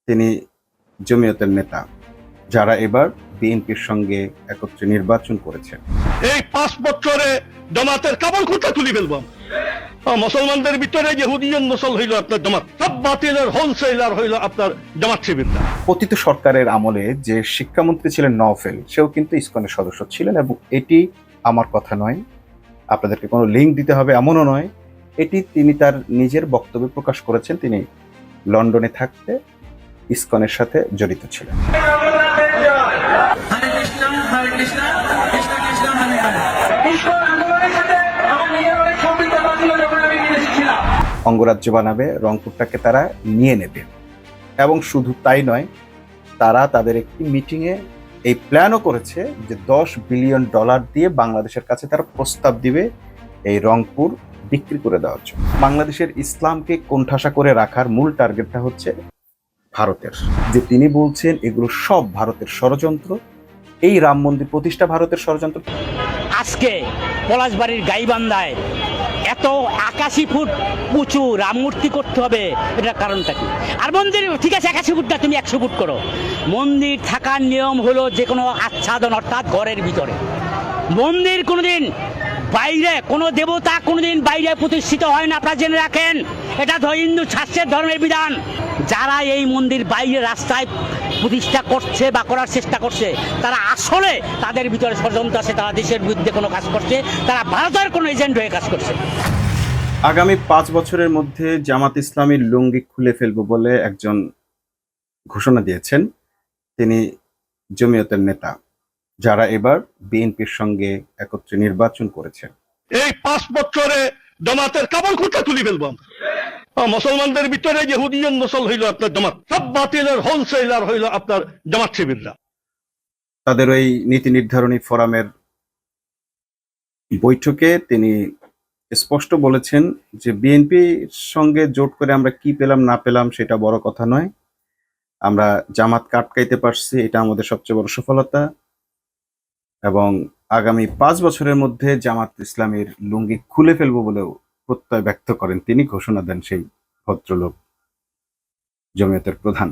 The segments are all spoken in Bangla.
তিনি জমিয়তের নেতা, যারা এবার বিএনপির সঙ্গে একত্রে নির্বাচন করেছেন। এই 5 বছরে জামাতের কাবল খুঁটা তুলি ফেলবো। মুসলমানদের ভিতরে ইহুদিয়ান নসল হইল আপনার জামাত, সব বাতিলের হোলসেলার হইল আপনার জামাত শিবিররা। পতিত সরকারের আমলে যে শিক্ষামন্ত্রী ছিলেন নওফেল, সেও কিন্তু ইসকনের সদস্য ছিলেন, এবং এটি আমার কথা নয়, আপনাদেরকে কোনো লিঙ্ক দিতে হবে এমনও নয়, এটি তিনি তার নিজের বক্তব্যে প্রকাশ করেছেন। তিনি লন্ডনে থাকতে ইসকনের সাথে জড়িত ছিলেন। অঙ্গরাজ্য বানাবে, রংপুরটাকে তারা নিয়ে নেবে, এবং শুধু তাই নয়, তারা তাদের একটি মিটিংয়ে এই প্ল্যানও করেছে যে $10 বিলিয়ন দিয়ে বাংলাদেশের কাছে তারা প্রস্তাব দিবে এই রংপুর বিক্রি করে দেওয়ার জন্য। বাংলাদেশের ইসলামকে কোণঠাসা করে রাখার মূল টার্গেটটা হচ্ছে ভারতের। যে তিনি বলছেন এগুলো সব ভারতের ষড়যন্ত্র, এই রাম মন্দির প্রতিষ্ঠা ভারতের ষড়যন্ত্র। আজকে পলাশবাড়ির গাইবান্ধায় এত 81 ফুট উঁচু রাম মূর্তি করতে হবে, এটার কারণটা কি? আর মন্দির ঠিক আছে 81 ফুট না, তুমি 100 ফুট করো। মন্দির থাকার নিয়ম হলো যে কোনো আচ্ছাদন, অর্থাৎ ঘরের ভিতরে। মন্দির কোনোদিন বাইরে, কোনো দেবতা কোনোদিন বাইরে প্রতিষ্ঠিত হয় না, আপনারা জেনে রাখেন। এটা হিন্দু শাস্ত্রের ধর্মের বিধান। যারা এই মন্দির বাইরে রাস্তায় প্রতিষ্ঠা করছে বা করার চেষ্টা করছে, তারা আসলে তাদের ভিতরে ষড়যন্ত্র আছে, তারা দেশের বিরুদ্ধে কোনো কাজ করছে, তারা ভারতের কোনো এজেন্ট হয়ে কাজ করছে। আগামী 5 বছরের মধ্যে জামাত ইসলামীর লুঙ্গি খুলে ফেলবো বলে একজন ঘোষণা দিয়েছেন। তিনি জমিয়তের নেতা, যারা এবার বিএনপির সঙ্গে একত্রে নির্বাচন করেছেন। এই 5 বছরে জামাতের কাবল খুঁটা তুলি ফেলবো। মুসলমানদের ভিতরে ইহুদিয়ান নসল হইল আপনার জামাত, সব বাতিলের হোলসেলার হইল আপনার জামাত শিবিররা। তাদের ওই নীতি নির্ধারণী ফোরামের বৈঠকে তিনি স্পষ্ট বলেছেন যে বিএনপির সঙ্গে জোট করে আমরা কি পেলাম না পেলাম সেটা বড় কথা নয়, আমরা জামাতকে আটকাইতে পারছি, এটা আমাদের সবচেয়ে বড় সফলতা, এবং আগামী 5 বছরের মধ্যে জামাত ইসলামীর লুঙ্গি খুলে ফেলবো বলেও প্রত্যয় ব্যক্ত করেন তিনি। ঘোষণা দেন সেই ভদ্রলোক, জমিয়তের প্রধান।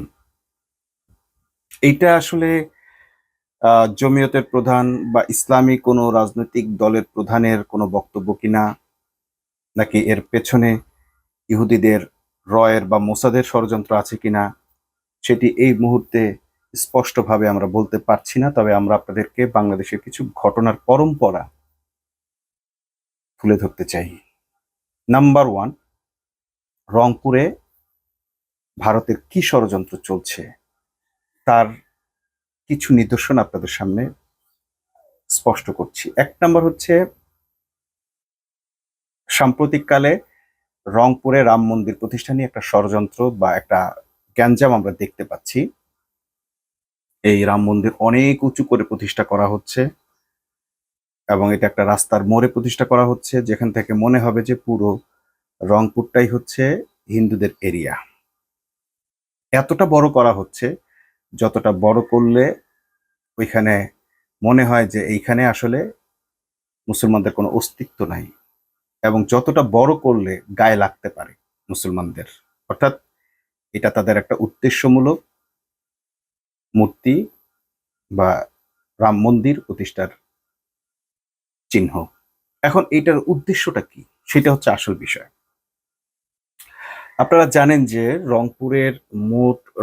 এইটা আসলে জমিয়তের প্রধান বা ইসলামী কোনো রাজনৈতিক দলের প্রধানের কোনো বক্তব্য কিনা, নাকি এর পেছনে ইহুদিদের রয়ের বা মোসাদের ষড়যন্ত্র আছে কিনা, সেটি এই মুহূর্তে স্পষ্টভাবে আমরা বলতে পারছি না। তবে আমরা আপনাদেরকে বাংলাদেশের কিছু ঘটনার পরম্পরা তুলে ধরতে চাই। নাম্বার 1, রংপুরে ভারতের কি ষড়যন্ত্র চলছে তার কিছু নিদর্শন আপনাদের সামনে স্পষ্ট করছি। 1 নম্বর হচ্ছে, সাম্প্রতিককালে রংপুরে রাম মন্দির প্রতিষ্ঠা নিয়ে একটা ষড়যন্ত্র বা একটা গ্যাঞ্জাম আমরা দেখতে পাচ্ছি। এই রাম মন্দির অনেক উঁচু করে প্রতিষ্ঠা করা হচ্ছে, এবং এটা একটা রাস্তার মোড়ে প্রতিষ্ঠা করা হচ্ছে, যেখান থেকে মনে হবে যে পুরো রংপুরটাই হচ্ছে হিন্দুদের এরিয়া। এতটা বড় করা হচ্ছে, যতটা বড় করলে ওইখানে মনে হয় যে এইখানে আসলে মুসলমানদের কোনো অস্তিত্ব নাই, এবং যতটা বড় করলে গায়ে লাগতে পারে মুসলমানদের। অর্থাৎ এটা তাদের একটা উদ্দেশ্যমূলক মূর্তি বা রাম মন্দির প্রতিষ্ঠার চিহ্ন। এখন এটার উদ্দেশ্যটা কি, সেটা হচ্ছে আসল বিষয়। আপনারা জানেন যে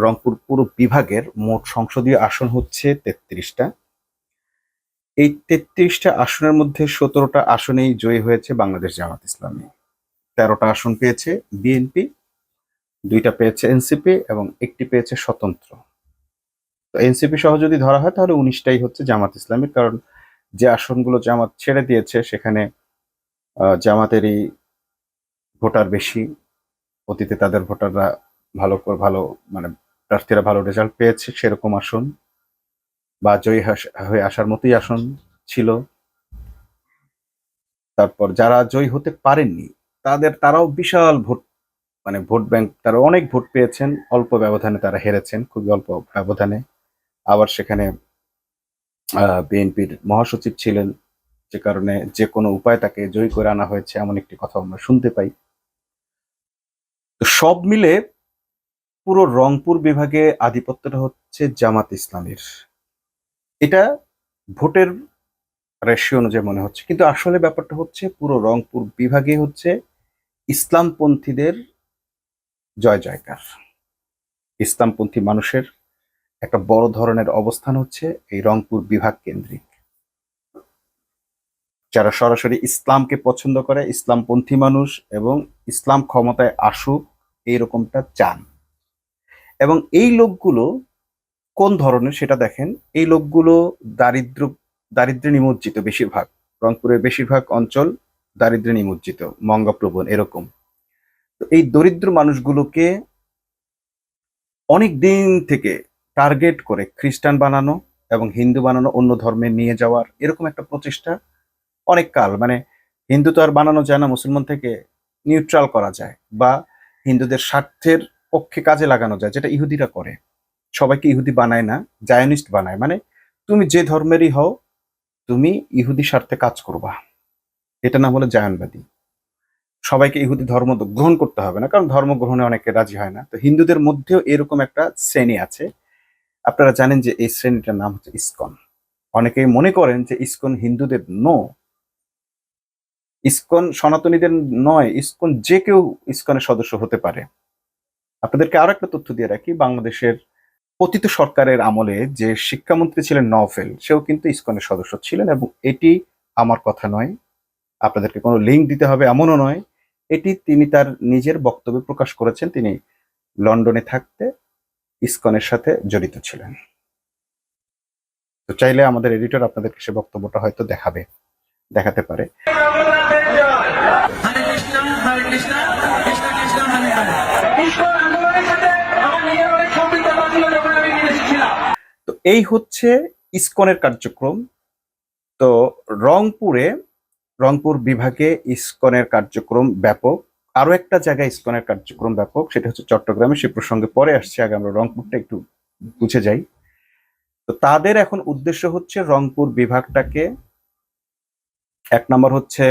রংপুর পুরো বিভাগের মোট সংসদীয় আসন হচ্ছে 33টা। এই 33টা আসনের মধ্যে 17টা আসনেই জয়ী হয়েছে বাংলাদেশ জামাত ইসলামী। 13টা আসন পেয়েছে বিএনপি, 2টা পেয়েছে এনসিপি, এবং 1টি পেয়েছে স্বতন্ত্র। তো এনসিপি সহ যদি ধরা হয় তাহলে 19টাই হচ্ছে জামাত ইসলামীর, কারণ যে আসনগুলো জামাত ছেড়ে দিয়েছে সেখানে জামাতেরই ভোটার বেশি। অতীতে তাদের ভোটাররা ভালো মানে প্রার্থীরা ভালো রেজাল্ট পেয়েছে, সেরকম আসন বা জয়ী হয়ে আসার মতোই আসন ছিল। তারপর যারা জয়ী হতে পারেননি তারাও বিশাল ভোট ব্যাংক, তারা অনেক ভোট পেয়েছেন, অল্প ব্যবধানে তারা হেরেছেন, খুবই অল্প ব্যবধানে। আবার সেখানে বিএনপির মহাসচিব ছিলেন, যে কারণে যে কোনো উপায় তাকে জয়ী করে আনা হয়েছে, এমন একটি কথা আমরা শুনতে পাই। তো সব মিলে পুরো রংপুর বিভাগে আধিপত্যটা হচ্ছে জামাত ইসলামের। এটা ভোটের রেশিও অনুযায়ী মনে হচ্ছে, কিন্তু আসলে ব্যাপারটা হচ্ছে পুরো রংপুর বিভাগে হচ্ছে ইসলামপন্থীদের জয় জয়কার। ইসলামপন্থী মানুষের একটা বড় ধরনের অবস্থান হচ্ছে এই রংপুর বিভাগ কেন্দ্রিক। যারা সরাসরি ইসলামকে পছন্দ করে, ইসলামপন্থী মানুষ এবং ইসলাম ক্ষমতায় আসুক এইরকমটা চান। এবং এই লোকগুলো কোন ধরনের সেটা দেখেন। এই লোকগুলো দারিদ্র্যে নিমজ্জিত বেশিরভাগ। রংপুরের বেশিরভাগ অঞ্চল দারিদ্র্যে নিমজ্জিত, মঙ্গপ্রবণ এরকম। তো এই দরিদ্র মানুষগুলোকে অনেক দিন থেকে টার্গেট করে খ্রিস্টান বানানো এবং হিন্দু বানানো, অন্য ধর্মে নিয়ে যাওয়ার এরকম একটা প্রচেষ্টা অনেক কাল। মানে হিন্দু তো আর বানানো যায় না, মুসলমান থেকে নিউট্রাল করা যায় বা হিন্দুদের স্বার্থের পক্ষে কাজে লাগানো যায়, যেটা ইহুদিরা করে। সবাইকে ইহুদি বানায় না, জায়নিস্ট বানায়। মানে তুমি যে ধর্মেরই হও, তুমি ইহুদি স্বার্থে কাজ করবা, এটা না হলে জায়নবাদী। সবাইকে ইহুদি ধর্ম গ্রহণ করতে হবে না, কারণ ধর্ম গ্রহণে অনেকে রাজি হয় না। তো হিন্দুদের মধ্যেও এরকম একটা শ্রেণী আছে। আপনারা জানেন যে এই শ্রেণীটার নাম হচ্ছে ইসকন। অনেকেই মনে করেন যে ইসকন হিন্দুদের ইসকন সনাতনীদের নয়, ইসকন যে কেউ ইসকনের সদস্য হতে পারে। আপনাদেরকে আরো একটা তথ্য দিয়ে রাখি, বাংলাদেশের পতিত সরকারের আমলে যে শিক্ষামন্ত্রী ছিলেন নওফেল, সেও কিন্তু ইসকনের সদস্য ছিলেন। এবং এটি আমার কথা নয়, আপনাদেরকে কোনো লিঙ্ক দিতে হবে এমনও নয়, এটি তিনি তার নিজের বক্তব্যে প্রকাশ করেছেন। তিনি লন্ডনে থাকতে ইসকনের সাথে জড়িত ছিলেন। তো চাইলে আমাদের এডিটর আপনাদেরকে সে বক্তব্যটা হয়তো দেখাতে পারে। হরে কৃষ্ণ কৃষ্ণ কৃষ্ণ হরে হরে। ইসকন আন্দোলনের সাথে আমার নিজের অনেক সম্পৃক্ততা ছিল যখন আমি বিদেশে ছিলাম। তো এই হচ্ছে ইসকনের কার্যক্রম। তো রংপুর বিভাগে ইসকনের কার্যক্রম ব্যাপক। আরো একটা জায়গায় ইসকনের কার্যক্রম ব্যাপক, সেটা হচ্ছে চট্টগ্রামে। সে প্রসঙ্গে পরে আসছে, আগে আমরা রংপুরটা একটু বুঝে যাই। তো তাদের এখন উদ্দেশ্য হচ্ছে রংপুর বিভাগটাকে, এক নম্বর হচ্ছে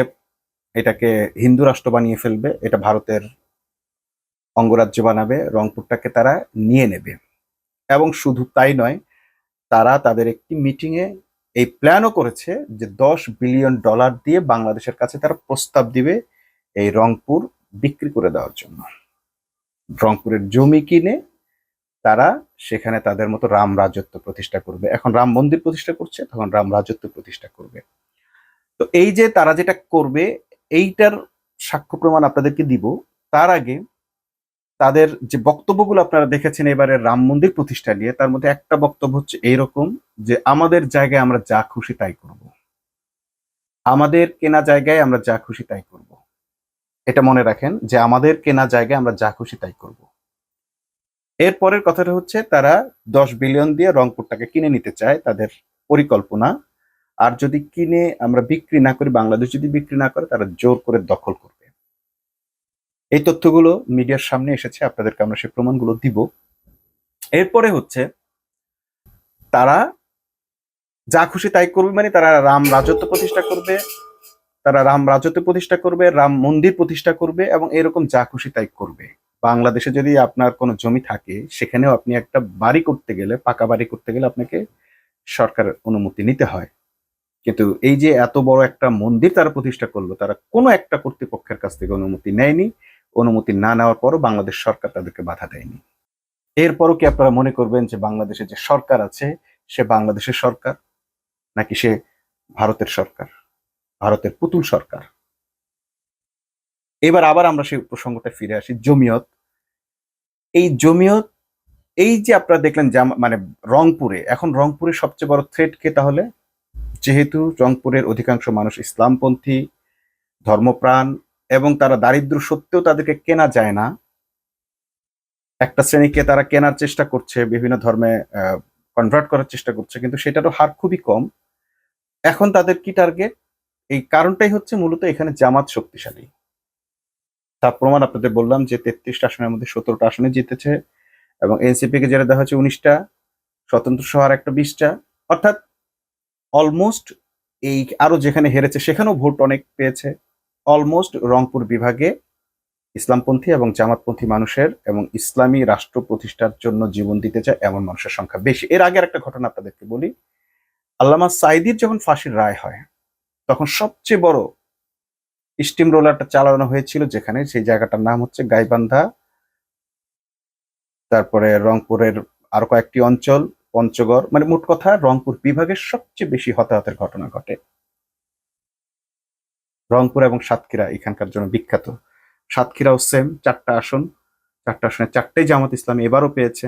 এটাকে হিন্দু রাষ্ট্র বানিয়ে ফেলবে, এটা ভারতের অঙ্গরাজ্য বানাবে, রংপুরটাকে তারা নিয়ে নেবে। এবং শুধু তাই নয়, তারা তাদের একটি মিটিংয়ে এই প্ল্যানও করেছে যে $10 বিলিয়ন দিয়ে বাংলাদেশের কাছে তারা প্রস্তাব দিবে এই রংপুর বিক্রি করে দেওয়ার জন্য। রংপুরের জমি কিনে তারা সেখানে তাদের মতো রাম রাজত্ব প্রতিষ্ঠা করবে। এখন রাম মন্দির প্রতিষ্ঠা করছে, তখন রাম রাজত্ব প্রতিষ্ঠা করবে। তো এই যে তারা যেটা করবে, এইটার সাক্ষ্য প্রমাণ আপনাদেরকে দিব। তার আগে তাদের যে বক্তব্যগুলো আপনারা দেখেছেন এবারে রাম মন্দির প্রতিষ্ঠা নিয়ে, তার মধ্যে একটা বক্তব্য হচ্ছে এইরকম যে আমাদের জায়গায় আমরা যা খুশি তাই করব, আমাদের কেনা জায়গায় আমরা যা খুশি তাই করব। এটা মনে রাখেন যে আমাদের কেনা জায়গায় আমরা যা খুশি তাই করব। এরপরের কথাটা হচ্ছে তারা 10 বিলিয়ন দিয়ে রংপুরটাকে কিনে নিতে চায়, তাদের পরিকল্পনা। আর যদি কিনে আমরা বিক্রি না করি, বাংলাদেশ যদি বিক্রি না করে, তারা জোর করে দখল করবে। এই তথ্যগুলো মিডিয়ার সামনে এসেছে, আপনাদেরকে আমরা সেই প্রমাণগুলো দিব। এরপরে হচ্ছে তারা যা খুশি তাই করবে, মানে তারা রাম রাজত্ব প্রতিষ্ঠা করবে, রাম মন্দির প্রতিষ্ঠা করবে এবং এরকম যা খুশি তাই করবে। বাংলাদেশে যদি আপনার কোনো জমি থাকে, সেখানেও আপনি একটা বাড়ি করতে গেলে, পাকা বাড়ি করতে গেলে আপনাকে সরকারের অনুমতি নিতে হয়। কিন্তু এই যে এত বড় একটা মন্দির তারা প্রতিষ্ঠা করলো, তারা কোনো একটা কর্তৃপক্ষের কাছ থেকে অনুমতি নেয়নি। অনুমতি না নেওয়ার পরও বাংলাদেশ সরকার তাদেরকে বাধা দেয়নি। এরপরও কি আপনারা মনে করবেন যে বাংলাদেশে যে সরকার আছে সে বাংলাদেশের সরকার, নাকি সে ভারতের সরকার, ভারতের পুতুল সরকার? এবার আবার আমরা সেই প্রসঙ্গটা ফিরে আসি, জমিয়ত। এই যে আপনারা দেখলেন মানে রংপুরে সবচেয়ে বড় থ্রেট কে তাহলে? যেহেতু রংপুরের অধিকাংশ মানুষ ইসলামপন্থী, ধর্মপ্রাণ, এবং তারা দারিদ্র সত্ত্বেও তাদেরকে কেনা যায় না। একটা শ্রেণীকে তারা কেনার চেষ্টা করছে, বিভিন্ন ধর্মে কনভার্ট করার চেষ্টা করছে, কিন্তু সেটারও হার খুবই কম। এখন তাদের কি টার্গেট? এই কারণটাই হচ্ছে মূলত এখানে জামাত শক্তিশালী। তার প্রমাণ আপনাদের বললাম যে 33টা আসনের মধ্যে 17টা আসনে জিতেছে, এবং এনসিপি কে যেটা দেওয়া হচ্ছে 19টা, স্বতন্ত্র সহ আর একটা 20টা। অর্থাৎ অলমোস্ট এই আরো যেখানে হেরেছে সেখানেও ভোট অনেক পেয়েছে। অলমোস্ট রংপুর বিভাগে ইসলামপন্থী এবং জামাতপন্থী মানুষের এবং ইসলামী রাষ্ট্র প্রতিষ্ঠার জন্য জীবন দিতে চায় এমন মানুষের সংখ্যা বেশি। এর আগের একটা ঘটনা আপনাদেরকে বলি। আল্লামা সাঈদীর যখন ফাঁসির রায় হয়, তখন সবচেয়ে বড় স্টিম রোলারটা চালানো হয়েছিল যেখানে, সেই জায়গাটার নাম হচ্ছে গাইবান্ধা, তারপরে রংপুরের আরো কয়েকটি অঞ্চল, পঞ্চগড়, মানে মোট কথা রংপুর বিভাগের সবচেয়ে বেশি হতাহতের ঘটনা ঘটে। রংপুর এবং সাতক্ষীরা এখানকার জন্য বিখ্যাত। সাতক্ষীরাও সেম, 4টা আসন, 4টা আসনে 4টাই জামাত ইসলামী এবারও পেয়েছে,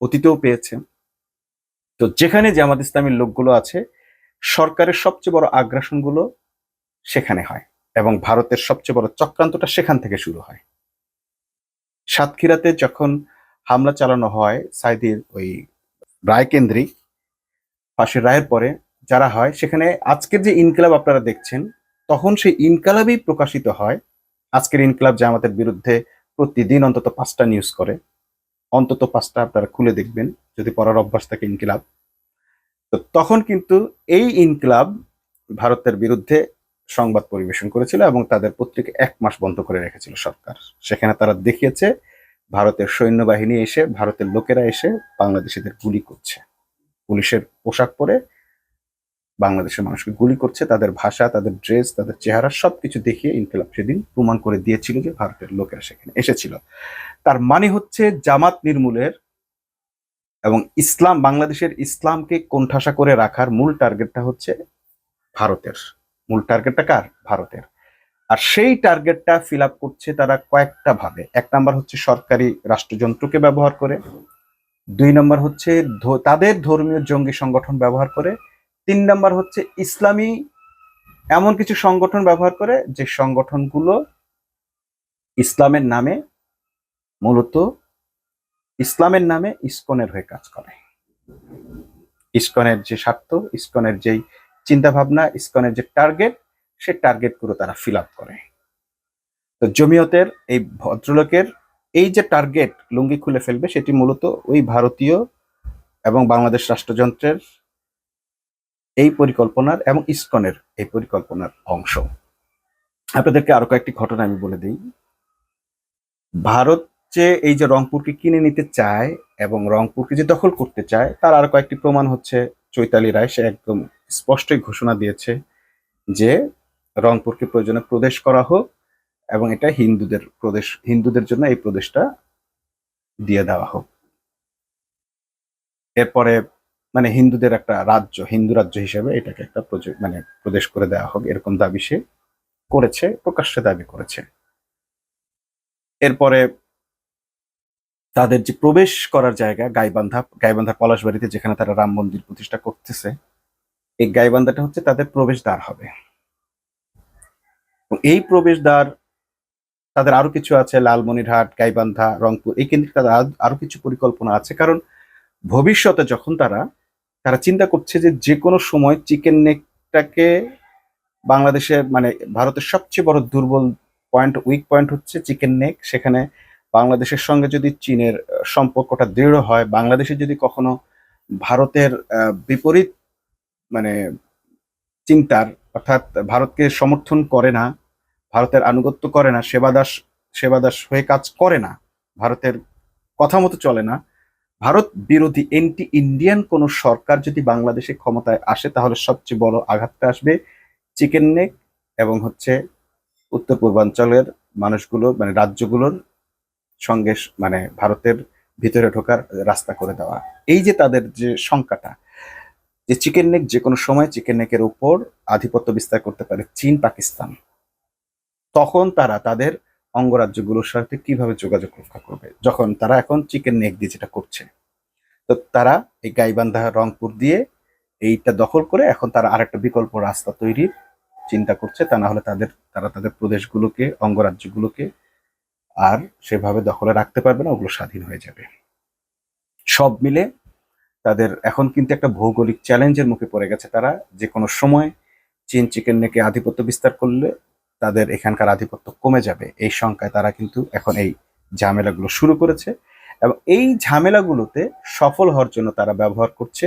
অতীতেও পেয়েছে। তো যেখানে জামাত ইসলামীর লোকগুলো আছে, সরকারের সবচেয়ে বড় আগ্রাসন গুলো সেখানে হয় এবং ভারতের সবচেয়ে বড় চক্রান্তটা সেখান থেকে শুরু হয়। সাতক্ষীরাতে যখন হামলা চালানো হয় সাইদির ওই রায় কেন্দ্রিক ফাঁসির রায়ের পরে যারা হয়, সেখানে আজকের যে ইনকিলাব আপনারা দেখছেন, তখন সেই ইনকিলাবই প্রকাশিত হয়। আজকের ইনকিলাব জামাতের বিরুদ্ধে প্রতিদিন অন্তত 5টা নিউজ করে, অন্তত 5টা আপনারা খুলে দেখবেন যদি পড়ার অভ্যাস থাকে ইনকিলাব। তো তখন কিন্তু এই ইনকিলাব ভারতের বিরুদ্ধে সংবাদ পরিবেশন করেছিল এবং তাদের পত্রিকা 1 মাস বন্ধ করে রেখেছিল সরকার। সেখানে তারা দেখিয়েছে ভারতের সৈন্যবাহিনী এসে, ভারতের লোকেরা এসে বাংলাদেশিদের গুলি করছে, পুলিশের পোশাক পরে বাংলাদেশের মানুষকে গুলি করছে, তাদের ভাষা, তাদের ড্রেস, তাদের চেহারা সবকিছু দেখিয়ে ইনকিলাব সেদিন প্রমাণ করে দিয়েছিল যে ভারতের লোকেরা সেখানে এসেছিল। তার মানে হচ্ছে জামাত নির্মূলের এবং ইসলাম, বাংলাদেশের ইসলামকে কোণঠাসা করে রাখার মূল টার্গেটটা হচ্ছে ভারতের। মূল টার্গেটটা কার? ভারতের। আর সেই টার্গেটটা ফিল আপ করছে তারা কয়েকটা ভাবে। 1 নাম্বার হচ্ছে সরকারি রাষ্ট্রযন্ত্রকে ব্যবহার করে, 2 নাম্বার হচ্ছে তাদের ধর্মীয় জঙ্গি সংগঠন ব্যবহার করে, 3 নাম্বার হচ্ছে ইসলামী এমন কিছু সংগঠন ব্যবহার করে যে সংগঠনগুলো ইসলামের নামে, মূলত ইসলামের নামে ইসকনের হয়ে কাজ করে। ইসকনের যে স্বার্থ, ইসকনের যেই চিন্তা ভাবনা, ইসকনের যে টার্গেট, সে টার্গেটগুলো তারা ফিল আপ করে। তো জমিয়তের এই ভদ্রলোকের এই যে টার্গেট লুঙ্গি খুলে ফেলবে, সেটি মূলত ওই ভারতীয় এবং বাংলাদেশ রাষ্ট্রযন্ত্রের এই পরিকল্পনার এবং ইসকনের এই পরিকল্পনার অংশ। আপনাদেরকে আরো কয়েকটি ঘটনা আমি বলে দিই। ভারত যে এই যে রংপুরকে কিনে নিতে চায় এবং রংপুরকে যে দখল করতে চায়, তার আরো কয়েকটি প্রমাণ হচ্ছে চৈতালি রায়। সে একদম স্পষ্টই ঘোষণা দিয়েছে যে রংপুরকে প্রয়োজনে প্রদেশ করা হোক এবং এটা হিন্দুদের প্রদেশ, হিন্দুদের জন্য এই প্রদেশটা দিয়ে দেওয়া হোক। এরপরে মানে হিন্দুদের একটা রাজ্য, হিন্দু রাজ্য হিসেবে এটাকে একটা মানে প্রদেশ করে দেওয়া হোক, এরকম দাবি সে করেছে, প্রকাশ্যে দাবি করেছে। এরপরে তাদের যে প্রবেশ করার জায়গা গাইবান্ধা পলাশবাড়িতে যেখানে তারা রাম মন্দির প্রতিষ্ঠা করতেছে, এই গাইবান্ধাটা হচ্ছে তাদের প্রবেশদ্বার হবে। এই প্রবেশদ্বার তাদের আরো কিছু আছে, লালমনিরহাট, গাইবান্ধা, রংপুর, এই কেন্দ্রিক তাদের আরো কিছু পরিকল্পনা আছে। কারণ ভবিষ্যতে যখন তারা চিন্তা করছে যে কোনো সময় চিকেন নেকটাকে বাংলাদেশের মানে ভারতের সবচেয়ে বড় দুর্বল পয়েন্ট, উইক পয়েন্ট হচ্ছে চিকেন নেক। সেখানে বাংলাদেশের সঙ্গে যদি চীনের সম্পর্কটা দৃঢ় হয়, বাংলাদেশে যদি কখনো ভারতের বিপরীত মানে চিন্তার, অর্থাৎ ভারতকে সমর্থন করে না, ভারতের আনুগত্য করে না, সেবাদাস হয়ে কাজ করে না, ভারতের কথা মতো চলে না, ভারত বিরোধী এন্টি ইন্ডিয়ান কোন সরকার যদি বাংলাদেশে ক্ষমতায় আসে, তাহলে সবচেয়ে বড় আঘাতটা আসবে চিকেন নেক এবং হচ্ছে উত্তর পূর্বাঞ্চলের মানুষগুলো মানে রাজ্যগুলোর সঙ্গে মানে ভারতের ভিতরে ঢোকার রাস্তা করে দেওয়া। এই যে তাদের যে শঙ্কাটা যে চিকেন নেক যে কোনো সময় চিকেন নেকের উপর আধিপত্য বিস্তার করতে পারে চীন, পাকিস্তান, তখন তারা তাদের অঙ্গরাজ্যগুলোর সাথে কিভাবে যোগাযোগ রক্ষা করবে, যখন তারা এখন চিকেন নেক দিয়ে যেটা করছে। তো তারা এই গাইবান্ধা, রংপুর দিয়ে এইটা দখল করে এখন তারা আরেকটা বিকল্প রাস্তা তৈরির চিন্তা করছে। তা না হলে তারা তাদের প্রদেশগুলোকে, অঙ্গরাজ্যগুলোকে আর সেভাবে দখলে রাখতে পারবে না, ওগুলো স্বাধীন হয়ে যাবে। সব মিলে তাদের এখন কিন্তু একটা ভৌগোলিক চ্যালেঞ্জের মুখে পড়ে গেছে। তারা যে কোনো সময় চীন চিকেন নেকে আধিপত্য বিস্তার করলে তাদের এখানকার আধিপত্য কমে যাবে, এই শঙ্কায় তারা কিন্তু এখন এই ঝামেলাগুলো শুরু করেছে। এবং এই ঝামেলাগুলোতে সফল হওয়ার জন্য তারা ব্যবহার করছে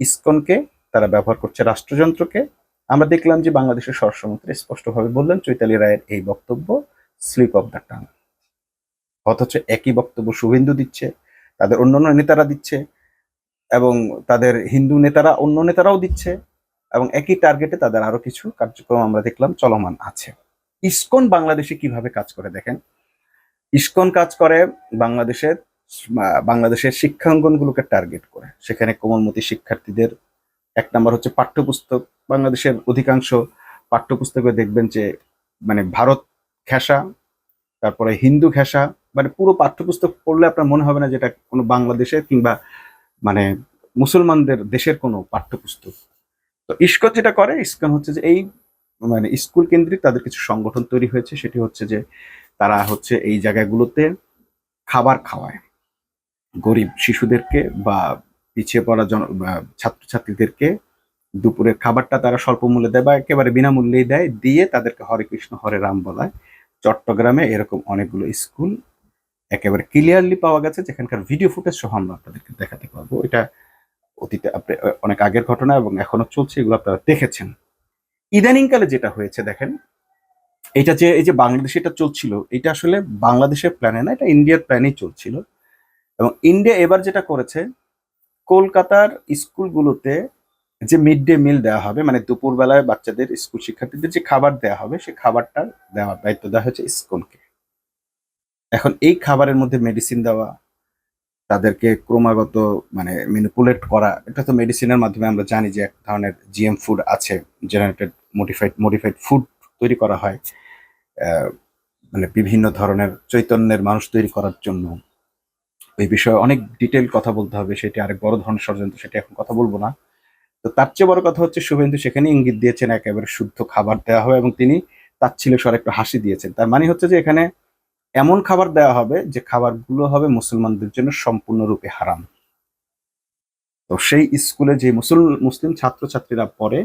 ইসকনকে, তারা ব্যবহার করছে রাষ্ট্রযন্ত্রকে। আমরা দেখলাম যে বাংলাদেশের স্বরাষ্ট্রমন্ত্রী স্পষ্টভাবে বললেন চৈতালি রায়ের এই বক্তব্য স্লিপ অফ দ্য টাং, অথচ একই বক্তব্য শুভেন্দু দিচ্ছে, তাদের অন্যান্য নেতারা দিচ্ছে, এবং তাদের হিন্দু নেতারা অন্য নেতারাও দিচ্ছে, এবং একই টার্গেটে তাদের আরো কিছু কার্যক্রম আমরা দেখলাম চলমান আছে। ইসকন বাংলাদেশে কিভাবে কাজ করে দেখেন। ইসকন কাজ করে বাংলাদেশের বাংলাদেশের শিক্ষাঙ্গনগুলোকে টার্গেট করে। সেখানে কোমলমতি শিক্ষার্থীদের এক নাম্বার হচ্ছে পাঠ্যপুস্তক। বাংলাদেশের অধিকাংশ পাঠ্যপুস্তকে দেখবেন যে মানে ভারত ঘেঁষা, তারপরে হিন্দু ঘেঁষা, মানে পুরো পাঠ্যপুস্তক পড়লে আপনার মনে হবে না যেটা কোনো বাংলাদেশের কিংবা মানে মুসলমানদের দেশের কোনো পাঠ্যপুস্তক। তো ইসকন যেটা করে, ইসকন হচ্ছে যে এই মানে স্কুল কেন্দ্রিক তাদের কিছু সংগঠন তৈরি হয়েছে। সেটি হচ্ছে যে তারা হচ্ছে এই জায়গাগুলোতে খাবার খাওয়ায় গরিব শিশুদেরকে বা পিছিয়ে পড়া ছাত্রছাত্রীদেরকে। দুপুরের খাবারটা তারা স্বল্প মূল্যে দেয় বা একেবারে বিনামূল্যেই দেয়, দিয়ে তাদেরকে হরে কৃষ্ণ হরে রাম বলায়। চট্টগ্রামে এরকম অনেকগুলো স্কুল একেবারে ক্লিয়ারলি পাওয়া গেছে, যেখানকার ভিডিও ফুটেজ সহ আমরা আপনাদেরকে দেখাতে পারবো। এটা অতীতে অনেক আগের ঘটনা এবং এখনো চলছে, এগুলো আপনারা দেখেছেন। ইদানিংকালে যেটা হয়েছে দেখেন, এটা যে এই যে বাংলাদেশে এটা চলছিল, এটা আসলে বাংলাদেশের প্ল্যানে না, এটা ইন্ডিয়ার প্ল্যানেই চলছিল। এবং ইন্ডিয়া এবার যেটা করেছে, কলকাতার স্কুলগুলোতে যে মিড ডে মিল দেওয়া হবে, মানে দুপুরবেলায় বাচ্চাদের স্কুল শিক্ষার্থীদের যে খাবার দেওয়া হবে, সেই খাবারটা দেওয়ার দায়িত্ব দেওয়া হয়েছে ইসকনকে। এখন এই খাবারের মধ্যে মেডিসিন দেওয়া, তাদেরকে ক্রমাগত মানে ম্যানিপুলেট করা, এটা তো মেডিসিনের মাধ্যমে আমরা জানি যে এক ধরনের জিএম ফুড আছে, জেনারেটেড মডিফাইড ফুড তৈরি করা হয় মানে বিভিন্ন ধরনের চৈতন্যের মানুষ তৈরি করার জন্য। এই বিষয়ে অনেক ডিটেল কথা বলতে হবে, সেটি আরেক বড় ধরনের ষড়যন্ত্র, সেটি এখন কথা বলবো না। তো তার চেয়ে বড় কথা হচ্ছে শুভেন্দু সেখানে ইঙ্গিত দিয়েছেন একেবারে শুদ্ধ খাবার দেওয়া হবে, এবং তিনি তাচ্ছিল্য স্বরে একটু হাসি দিয়েছেন। তার মানে হচ্ছে যে এখানে এমন খাবার দেওয়া হবে যে খাবারগুলো হবে মুসলমানদের জন্য সম্পূর্ণরূপে হারাম। তো সেই স্কুলে যে মুসলিম ছাত্রছাত্রীরা পড়ে,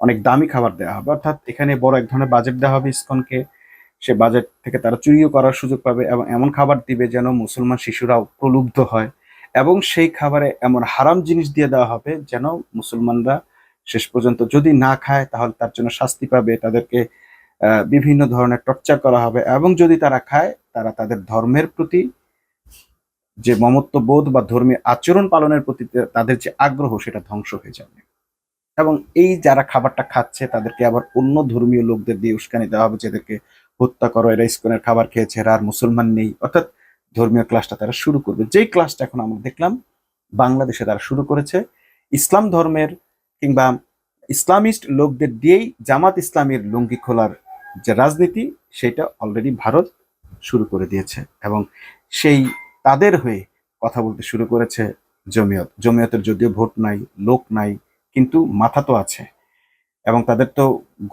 অনেক দামি খাবার দেওয়া হবে, অর্থাৎ এখানে বড় এক ধরনের বাজেট দেওয়া হবে ইসকনকে। সে বাজেট থেকে তারা চুরিও করার সুযোগ পাবে, এবং এমন খাবার দিবে যেন মুসলমান শিশুরাও প্রলুব্ধ হয়, এবং সেই খাবারে এমন হারাম জিনিস দিয়ে দেওয়া হবে যেন মুসলমানরা শেষ পর্যন্ত যদি না খায় তাহলে তার জন্য শাস্তি পাবে, তাদেরকে বিভিন্ন ধরনের টর্চার করা হবে, এবং যদি তারা খায় তারা তাদের ধর্মের প্রতি যে মমত্ববোধ বা ধর্মীয় আচরণ পালনের প্রতি তাদের যে আগ্রহ, সেটা ধ্বংস হয়ে যাবে। এবং এই যারা খাবারটা খাচ্ছে তাদেরকে আবার অন্য ধর্মীয় লোকদের দিয়ে উস্কানি দেওয়া হবে, যাদেরকে হত্যা করো, এরা ইসকনের খাবার খেয়েছে, এরা আর মুসলমান নেই, অর্থাৎ ধর্মীয় ক্লাসটা তারা শুরু করবে। যেই ক্লাসটা এখন আমরা দেখলাম বাংলাদেশে তারা শুরু করেছে, ইসলাম ধর্মের কিংবা ইসলামিস্ট লোকদের দিয়েই জামাত ইসলামের লুঙ্গি খোলার যে রাজনীতি, সেটা অলরেডি ভারত শুরু করে দিয়েছে, এবং সেই তাদের হয়ে কথা বলতে শুরু করেছে জমিয়তের যদিও ভোট নাই, লোক নাই, কিন্তু মাথা তো আছে এবং তাদের তো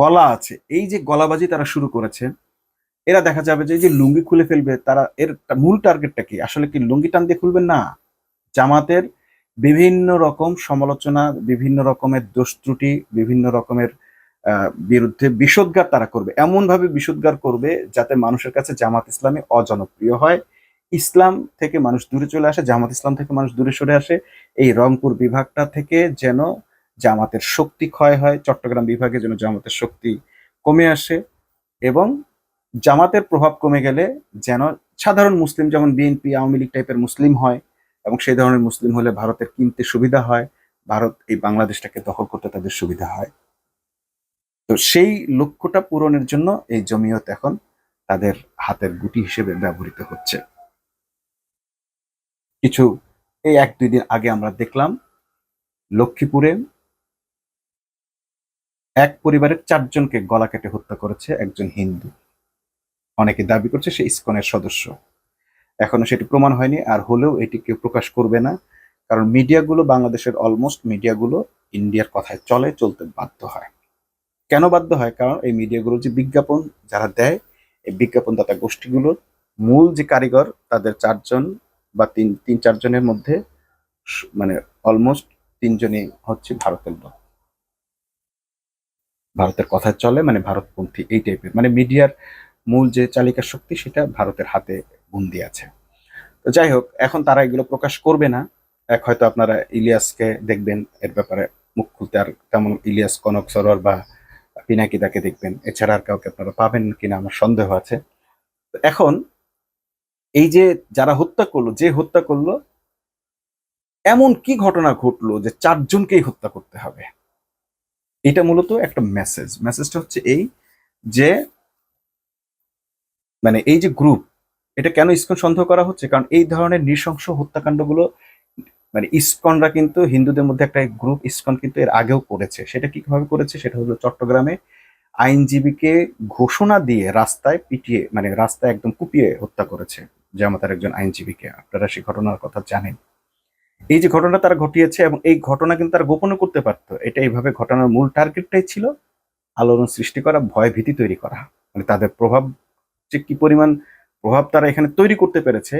গলা আছে। এই যে গলাবাজি তারা শুরু করেছে, এরা দেখা যাবে যে এই যে লুঙ্গি খুলে ফেলবে, তারা এর মূল টার্গেটটা কি? আসলে কি লুঙ্গি টান দিয়ে খুলবেন? না, জামাতের বিভিন্ন রকম সমালোচনা, বিভিন্ন রকমের দোষ ত্রুটি, বিভিন্ন রকমের বিরুদ্ধে বিষোদ্গার তারা করবে, এমন ভাবে বিষোদ্গার করবে যাতে মানুষের কাছে জামাত ইসলামী অজনপ্রিয় হয়, ইসলাম থেকে মানুষ দূরে চলে আসে, জামাত ইসলাম থেকে মানুষ দূরে সরে আসে। এই রংপুর বিভাগটা থেকে যেন জামাতের শক্তি ক্ষয় হয়, চট্টগ্রাম বিভাগে যেন জামাতের শক্তি কমে আসে, এবং জামাতের প্রভাব কমে গেলে যেন সাধারণ মুসলিম, যেমন বিএনপি আওয়ামী লীগ টাইপের মুসলিম হয়, এবং সেই ধরনের মুসলিম হলে ভারতের কিনতে সুবিধা হয়, ভারত এই বাংলাদেশটাকে দখল করতে তাদের সুবিধা হয়। তো সেই লক্ষ্যটা পূরণের জন্য এই জমিয়ত এখন তাদের হাতের গুটি হিসেবে ব্যবহৃত হচ্ছে। কিছু এই 1-2 দিন আগে আমরা দেখলাম লক্ষ্মীপুরে এক পরিবারের 4 জনকে গলা কেটে হত্যা করেছে একজন হিন্দু। অনেকে দাবি করছে সে ইসকনের সদস্য। এখনো সেটি প্রমাণ হয়নি, আর হলেও এটি কেউ প্রকাশ করবে না, কারণ মিডিয়াগুলো, বাংলাদেশের অলমোস্ট মিডিয়াগুলো ইন্ডিয়ার কথায় চলতে বাধ্য হয়। কেন বাধ্য হয়? কারণ এই মিডিয়াগুলো যে বিজ্ঞাপন যারা দেয়, এই বিজ্ঞাপনদাতা গোষ্ঠীগুলোর মূল যে কারিগর, তাদের 4 জন বা 3-4 জনের মধ্যে মানে অলমোস্ট 3 জনই হচ্ছে ভারতের লোক, ভারতের কথায় চলে, মানে ভারতপন্থী এই টাইপের, মানে মিডিয়ার মূল যে চালিকা শক্তি সেটা ভারতের হাতে বন্দি আছে। তো যাই হোক, এখন তারা এগুলো প্রকাশ করবে না। হয়তো আপনারা ইলিয়াসকে দেখবেন এর ব্যাপারে মুখ খুলতে, আর তেমন ইলিয়াস কনক সরোয়ার বা পিনাকিদাকে দেখবেন, এছাড়া আর কাউকে আপনারা পাবেন কিনা আমার সন্দেহ আছে। এখন এই যে যারা হত্যা করলো, যে হত্যা করলো, এমন কি ঘটনা ঘটলো যে 4 জনকেই হত্যা করতে হবে? এটা মূলত একটা মেসেজটা হচ্ছে এই যে মানে এই যে গ্রুপ, এটা কেন ইসকন সন্দেহ করা হচ্ছে? কারণ এই ধরনের নৃশংস হত্যাকাণ্ডগুলো মানে ইসকনরা কিন্তু হিন্দুদের মধ্যে একটা গ্রুপ, ইসকন কিন্তু এর আগেও করেছে। সেটা কিভাবে করেছে? সেটা হলো চট্টগ্রামে আইনজীবীকে ঘোষণা দিয়ে রাস্তায় পিটিয়ে, মানে রাস্তায় একদম কুপিয়ে হত্যা করেছে জামাতার একজন আইনজীবীকে। আপনারা সেই ঘটনার কথা জানেন। এই যে ঘটনা তারা ঘটিয়েছে, এবং এই ঘটনা কিন্তু তারা গোপনে করতে পারতো। এটা এইভাবে ঘটনার মূল টার্গেটটাই ছিল আলোড়ন সৃষ্টি করা, ভয় ভীতি তৈরি করা। মানে তাদের প্রভাব, যে কি পরিমাণ প্রভাব তারা এখানে তৈরি করতে পেরেছে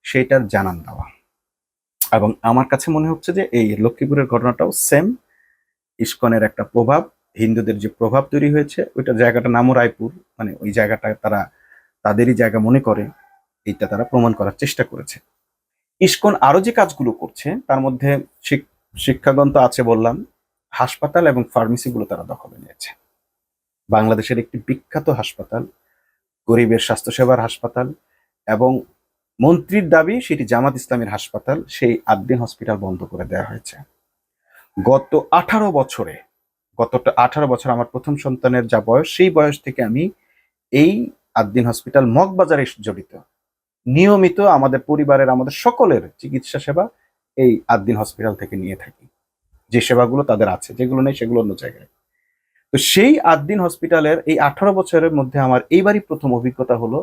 সেইটার জানান দেওয়া। এবং আমার কাছে মনে হচ্ছে যে এই লক্ষ্মীপুরের ঘটনাটাও সেম ইসকনের একটা প্রভাব, হিন্দুদের যে প্রভাব তৈরি হয়েছে, ওইটার জায়গাটা নামও রায়পুর, মানে ওই জায়গাটা তারা তাদেরই জায়গা মনে করে, এইটা তারা প্রমাণ করার চেষ্টা করেছে। ইসকন আরো যে কাজগুলো করছে তার মধ্যে শিক্ষাগ্রন্থ আছে বললাম, হাসপাতাল এবং ফার্মেসিগুলো তারা দখলে নিয়েছে। বাংলাদেশের একটি বিখ্যাত হাসপাতাল, গরিবের স্বাস্থ্যসেবার হাসপাতাল, এবং মন্ত্রীর দাবি সেটি জামাত ইসলামের হাসপাতাল, সেই আদ্দিন হসপিটাল বন্ধ করে দেওয়া হয়েছে। গত 18 বছর আমার প্রথম সন্তানের যা বয়স, সেই বয়স থেকে আমি এই আদ্দিন হসপিটাল মগবাজারে জড়িত। নিয়মিত আমাদের পরিবারের, আমাদের সকলের চিকিৎসা সেবা এই আদ্দিন হসপিটাল থেকে নিয়ে থাকি। যে সেবাগুলো তাদের আছে, যেগুলো নেই সেগুলো অন্য জায়গায়। তো সেই আদ্দিন হসপিটালের এই 18 বছরের মধ্যে আমার এইবারই প্রথম অভিজ্ঞতা হলো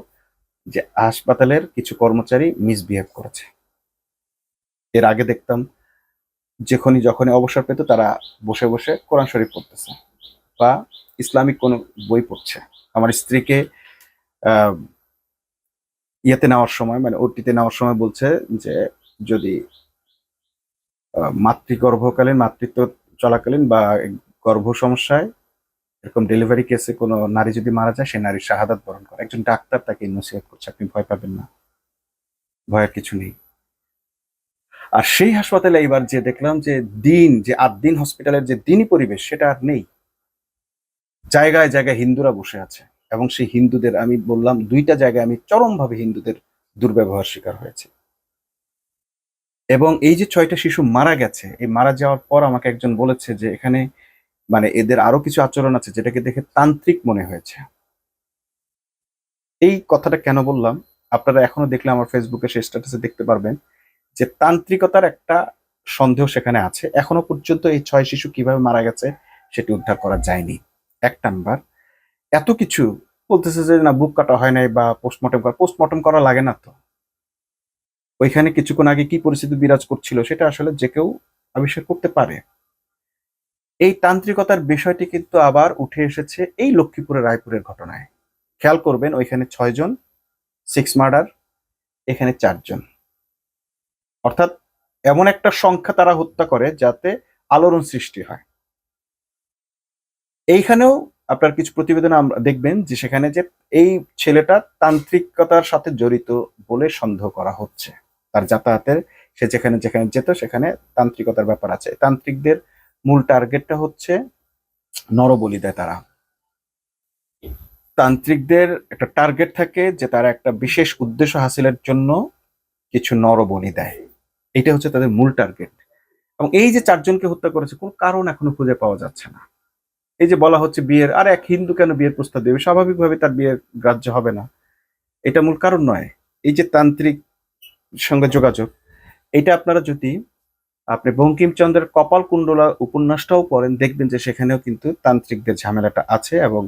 যে হাসপাতালের কিছু কর্মচারী মিসবিহেভ করেছে। এর আগে দেখতাম যখনই অবসর পেত তারা বসে বসে কোরআন শরীফ পড়তেছে বা ইসলামিক কোনো বই পড়ছে। আমার স্ত্রীকে ইয়েতে নেওয়ার সময়, মানে ওটিতে নেওয়ার সময় বলছে যে যদি মাতৃত্ব চলাকালীন বা গর্ভ সমস্যায়, এরকম ডেলিভারি কেসে কোনো নারী যদি মারা যায়, সে নারীর শাহাদাত বরণ করে। একজন ডাক্তার তাকে নসিহত করছে, আপনি ভয় পাবেন না, ভয়ের কিছু নেই। আর সেই হাসপাতালে এইবার যে দেখলাম যে যে আদ্দিন হসপিটালের যে দিনই পরিবেশ, সেটা আর নেই। জায়গায় জায়গায় হিন্দুরা বসে আছে, এবং সেই হিন্দুদের, আমি বললাম 2টা জায়গায় আমি চরমভাবে হিন্দুদের দুর্ব্যবহার শিকার হয়েছে। এবং এই যে 6টা শিশু মারা গেছে, এই মারা যাওয়ার পর আমাকে একজন বলেছে যে এখানে মানে এদের আরো কিছু আচরণ আছে যেটাকে দেখে তান্ত্রিক মনে হয়েছে। এই কথাটা কেন বললাম, আপনারা এখনো দেখলে আমার ফেসবুকে সেই স্ট্যাটাসে দেখতে পারবেন যে তান্ত্রিকতার একটা সন্দেহ সেখানে আছে। এখনো পর্যন্ত এই 6 শিশু কিভাবে মারা গেছে সেটি উদ্ধার করা যায়নি। 1 নাম্বার, এত কিছু বলতেছে যে না বুক কাটা হয় নাই বা পোস্টমর্টম করা লাগে না। তো ওইখানে কিছুক্ষণ আগে কি পরিস্থিতি বিরাজ করছিল সেটা আসলে যে কেউ আবিষ্কার করতে পারে। এই তান্ত্রিকতার বিষয়টি কিন্তু আবার উঠে এসেছে এই লক্ষ্মীপুরের রায়পুরের ঘটনায়। খেয়াল করবেন, ওইখানে 6 জন 6 মার্ডার, এখানে 4 জন, অর্থাৎ এমন একটা সংখ্যা তারা হত্যা করে যাতে আলোড়ন সৃষ্টি হয়। এইখানেও আপনার কিছু প্রতিবেদন আমরা দেখবেন যে সেখানে যে এই ছেলেটা তান্ত্রিকতার সাথে জড়িত বলে সন্দেহ করা হচ্ছে। তার যাতায়াতের, সে যেখানে যেখানে যেত সেখানে তান্ত্রিকতার ব্যাপার আছে। তান্ত্রিকদের মূল টার্গেটটা হচ্ছে নরবলি দেয় তারা। তান্ত্রিকদের একটা টার্গেট থাকে যে তারা একটা বিশেষ উদ্দেশ্য হাসিলের জন্য কিছু নরবলি দেয়। এটা হচ্ছে তাদের মূল টার্গেট। এবং এই যে 4 জনকে হত্যা করেছে, কোনো কারণ এখনো খুঁজে পাওয়া যাচ্ছে না। এই যে বলা হচ্ছে বিয়ের, আর এক হিন্দু কেন বিয়ের প্রস্তাব দেবে? স্বাভাবিকভাবে তার বিয়ের গ্রাহ্য হবে না, এটা মূল কারণ নয়। এই যে তান্ত্রিক সঙ্গে যোগাযোগ, এটা আপনারা যদি আপনি বঙ্কিমচন্দ্রের কপাল কুণ্ডলা উপন্যাসটাও পড়েন, দেখবেন যে সেখানেও কিন্তু তান্ত্রিকদের ঝামেলাটা আছে। এবং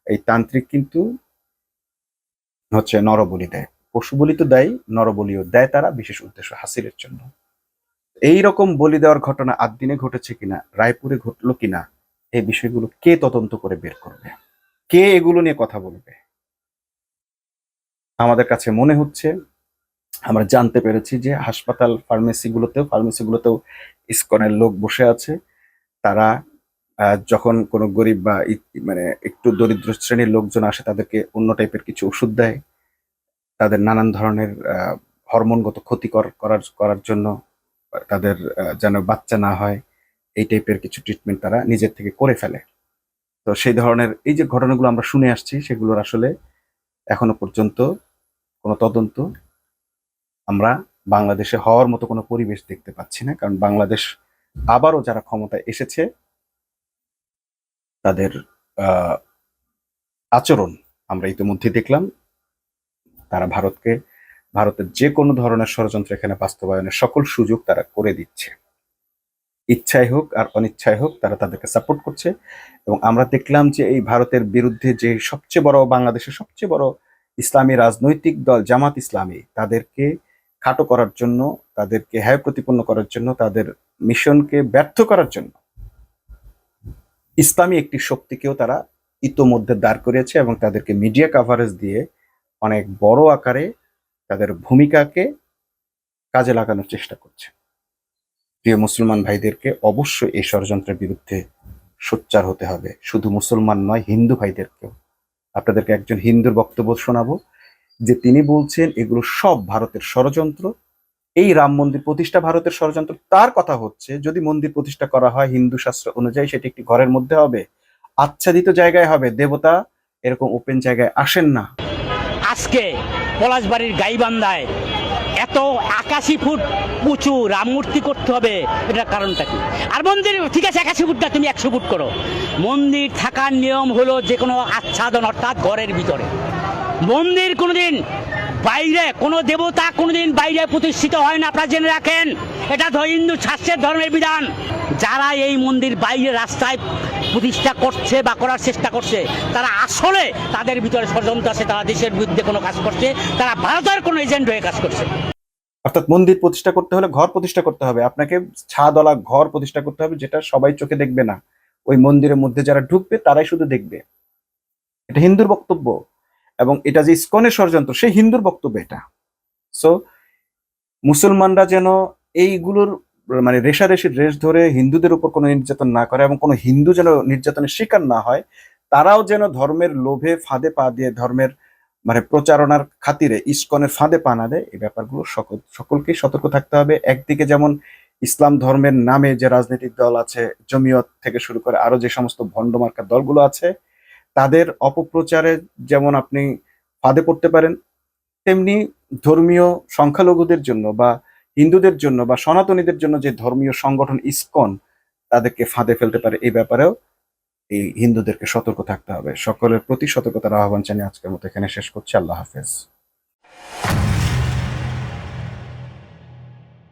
এই তান্ত্রিক কিন্তু হচ্ছে নরবলি দেয়, পশু বলি তো দেয়, নরবলিও দেয় তারা বিশেষ উদ্দেশ্য হাসিলের জন্য। এই রকম বলি দেওয়ার ঘটনা আদ্দিনে ঘটেছে কিনা, রায়পুরে ঘটলো কিনা, এই বিষয়গুলো কে তদন্ত করে বের করবে? কে এগুলো নিয়ে কথা বলবে? আমাদের কাছে মনে হচ্ছে, আমরা জানতে পেরেছি যে হাসপাতাল, ফার্মেসিগুলোতেও ইসকনের লোক বসে আছে। তারা যখন কোনো গরিব বা মানে একটু দরিদ্র শ্রেণীর লোকজন আসে, তাদেরকে অন্য টাইপের কিছু ওষুধ দেয়, তাদের নানান ধরনের হরমোনগত ক্ষতিকর করার জন্য, তাদের যেন বাচ্চা না হয়, এই টাইপের কিছু ট্রিটমেন্ট তারা নিজের থেকে করে ফেলে। তো সেই ধরনের এই যে ঘটনাগুলো আমরা শুনে আসছি, সেগুলোর আসলে এখনো পর্যন্ত কোনো তদন্ত আমরা বাংলাদেশে হওয়ার মতো কোনো পরিবেশ দেখতে পাচ্ছি না, কারণ বাংলাদেশ আবারও যারা ক্ষমতায় এসেছে তাদের আচরণ আমরা ইতিমধ্যে দেখলাম। তারা ভারতের যে কোনো ধরনের ষড়যন্ত্র এখানে বাস্তবায়নের সকল সুযোগ তারা করে দিচ্ছে, ইচ্ছাই হোক আর অনিচ্ছাই হোক তারা তাদেরকে সাপোর্ট করছে। এবং আমরা দেখলাম যে এই ভারতের বিরুদ্ধে যে বাংলাদেশের সবচেয়ে বড় ইসলামী রাজনৈতিক দল জামাত ইসলামী, তাদেরকে খাটো করার জন্য, তাদেরকে হ্যায় প্রতিপন্ন করার জন্য, তাদের মিশনকে ব্যর্থ করার জন্য ইসলামী একটি শক্তিকেও তারা ইতোমধ্যে দাঁড় করিয়েছে এবং তাদেরকে মিডিয়া কাভারেজ দিয়ে অনেক বড় আকারে তাদের ভূমিকাকে কাজে লাগানোর চেষ্টা করছে। প্রিয় মুসলমান ভাইদেরকে অবশ্যই এই ষড়যন্ত্রের বিরুদ্ধে সোচ্চার হতে হবে। শুধু মুসলমান নয়, হিন্দু ভাইদেরকেও। আপনাদেরকে একজন হিন্দুর বক্তব্য শোনাবো, যে তিনি বলছেন এগুলো সব ভারতের ষড়যন্ত্র, এই রাম মন্দির প্রতিষ্ঠা ভারতের ষড়যন্ত্র। তার কথা হচ্ছে যদি মন্দির প্রতিষ্ঠা করা হয় হিন্দু শাস্ত্র অনুযায়ী সেটি একটি ঘরের মধ্যে হবে, আচ্ছাদিত জায়গায় হবে, দেবতা এরকম ওপেন জায়গায় আসেন না। আজকে পলাশবাড়ির গাইবান্ধায় এত 81 ফুট উঁচু রাম মূর্তি করতে হবে, এটার কারণটা কি? আর মন্দির ঠিক আছে 81 ফুট না, তুমি 100 ফুট করো। মন্দির থাকার নিয়ম হলো যে কোনো আচ্ছাদন, অর্থাৎ ঘরের ভিতরে। মন্দির কোনোদিন বাইরে, কোনো দেবতা কোনোদিন বাইরে প্রতিষ্ঠিত হয় না, আপনারা জেনে রাখেন। এটা হিন্দু শাস্ত্রের ধর্মের বিধান। যারা এই মন্দির বাইরে রাস্তায় প্রতিষ্ঠা করছে বা করার চেষ্টা করছে, তারা আসলে তাদের ভিতরে ষড়যন্ত্র আছে, তারা দেশের বিরুদ্ধে কোনো কাজ করছে, তারা ভারতের কোনো এজেন্ট হয়ে কাজ করছে। অর্থাৎ মন্দির প্রতিষ্ঠা করতে হলে ঘর প্রতিষ্ঠা করতে হবে, আপনাকে ছাদওয়ালা ঘর প্রতিষ্ঠা করতে হবে, যেটা সবাই চোখে দেখবে না। ওই মন্দিরের মধ্যে যারা ঢুকবে তারাই শুধু দেখবে। এটা হিন্দুর বক্তব্য, এবং এটা যে ইসকনের ষড়যন্ত্র সেই হিন্দুর বক্তব্য এটা। সো মুসলমানরা যেন এইগুলোর মানে রেশারেশির রেশ ধরে হিন্দুদের উপর কোনো নির্যাতন না করে, এবং কোনো হিন্দু যেন নির্যাতনের শিকার না হয়, তারাও যেন ধর্মের লোভে ফাঁদে পা দিয়ে, ধর্মের মানে প্রচারণার খাতিরে ইসকনের ফাঁদে পা না দেয়। এই ব্যাপারগুলো সকলকেই সতর্ক থাকতে হবে। একদিকে যেমন ইসলাম ধর্মের নামে যে রাজনৈতিক দল আছে, জমিয়ত থেকে শুরু করে আরো যে সমস্ত ভণ্ডমার্কা দলগুলো আছে, তাদের অপপ্রচারে যেমন আপনি ফাঁদে পড়তে পারেন, তেমনি ধর্মীয় সংখ্যালঘুদের জন্য বা হিন্দুদের জন্য বা সনাতনীদের জন্য যে ধর্মীয় সংগঠন ইসকন তাদেরকে ফাঁদে ফেলতে পারে। এই ব্যাপারেও এই হিন্দুদেরকে সতর্ক থাকতে হবে। সকলের প্রতি সতর্কতার আহ্বান জানিয়ে আজকের মতো এখানে শেষ করছি। আল্লাহ হাফেজ।